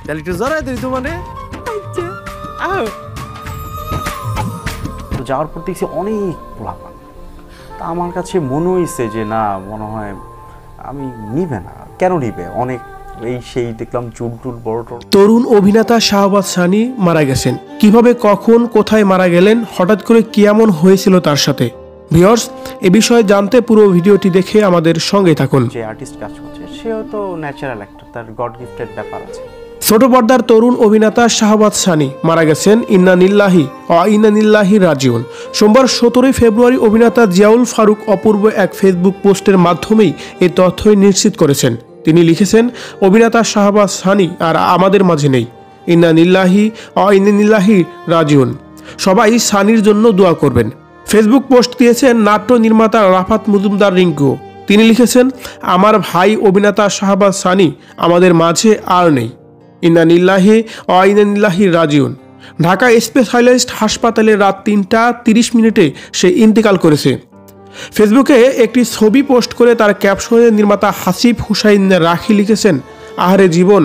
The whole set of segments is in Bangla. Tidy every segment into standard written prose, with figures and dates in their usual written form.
তাহলে একটু জড়াই দিই তো মানে তো যাওয়ার পর দেখছি অনেক পোলাপান। তা আমার কাছে মনে হয়েছে যে না, মনে হয় আমি নিবে না। কেন নিবে? অনেক এই সেই দেখলাম চুল টুল বড়। তরুণ অভিনেতা শাহবাজ সানি মারা গেছেন। কিভাবে, কখন, কোথায় মারা গেলেন, হঠাৎ করে কি এমন হয়েছিল তার সাথে? ভিউয়ার্স, এ বিষয়ে জানতে পুরো ভিডিওটি দেখে আমাদের সঙ্গে থাকুন। যে আর্টিস্ট কাজ করছে সেও তো ন্যাচারাল একটা, তার গড গিফটেড ব্যাপার আছে। ছোট পর্দার তরুণ অভিনেতা শাহবাজ সানি মারা গেছেন। ইন্না লিল্লাহি ওয়া ইন্না ইলাইহি রাজিউন। সোমবার 17 ফেব্রুয়ারি অভিনেতা জিয়াউল ফারুক অপূর্ব এক ফেসবুক পোস্টের মাধ্যমেই এই তথ্যই নিশ্চিত করেছেন। তিনি লিখেছেন, অভিনেতা শাহবাজ সানি আর আমাদের মাঝে নেই। ইন্না লিল্লাহি ওয়া ইন্না ইলাইহি রাজিউন। সবাই সানির জন্য দোয়া করবেন। ফেসবুক পোস্ট দিয়েছেন নাট্য নির্মাতা রাফাত মজুমদার রিঙ্কু। তিনি লিখেছেন, আমার ভাই অভিনেতা শাহবাজ সানি আমাদের মাঝে আর নেই। ইন্না লিল্লাহি ওয়া ইন্না ইলাইহি রাজিউন। ঢাকা স্পেশালাইজড হাসপাতালে রাত 3টা 30 মিনিটে সে ইন্তেকাল করেছে। ফেসবুকে একটি ছবি পোস্ট করে তার ক্যাপশনে নির্মাতা হাসিব হুসাইন রাখি লিখেছেন, আহারে জীবন,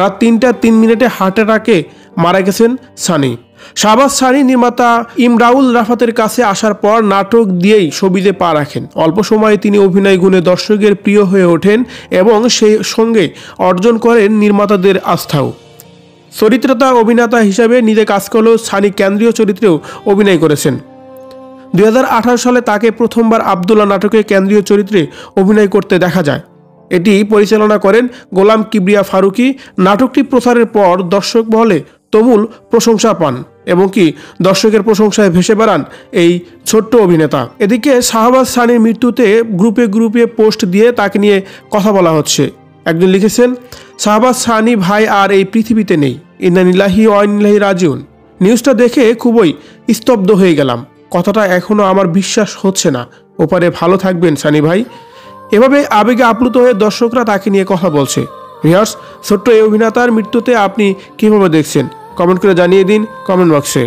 রাত 3টা 3 মিনিটে হার্ট অ্যাটাকে মারা গেছেন সানি। শাহবাজ সানি নির্মাতা ইমরাউল রাফাতের কাছে আসার পর নাটক দিয়েই ছবিতে পা রাখেন। অল্প সময়ে তিনি অভিনয় গুণে দর্শকের প্রিয় হয়ে ওঠেন এবং সেই সঙ্গে অর্জন করেন নির্মাতাদের আস্থাও। চরিত্রতা অভিনেতা হিসাবে নিজে কাজ করলেও সানি কেন্দ্রীয় চরিত্রেও অভিনয় করেছেন। 2018 সালে তাকে প্রথমবার আব্দুল্লাহ নাটকে কেন্দ্রীয় চরিত্রে অভিনয় করতে দেখা যায়। এটি পরিচালনা করেন গোলাম কিবরিয়া ফারুকি। নাটকটি প্রচারের পর দর্শক মহলে তুমুল প্রশংসা পান এবং কি দর্শকের প্রশংসায় ভেসে বেড়ান এই ছোট্ট অভিনেতা। এদিকে শাহবাজ সানির মৃত্যুতে গ্রুপে গ্রুপে পোস্ট দিয়ে তাকে নিয়ে কথা বলা হচ্ছে। একজন লিখেছেন, শাহবাজ সানি ভাই আর এই পৃথিবীতে নেই। ইন্না লিল্লাহি ওয়া ইন্না ইলাইহি রাজিউন। নিউজটা দেখে খুবই স্তব্ধ হয়ে গেলাম। কথাটা এখনো আমার বিশ্বাস হচ্ছে না। ওপারে ভালো থাকবেন সানি ভাই। এভাবে আবেগে আপ্লুত হয়ে দর্শকরা তাকে নিয়ে কথা বলছে। ভিউয়ার্স, ছোট্ট এই অভিনেতার মৃত্যুতে আপনি কিভাবে দেখছেন? কমেন্ট করে জানিয়ে দিন কমেন্ট বক্সে।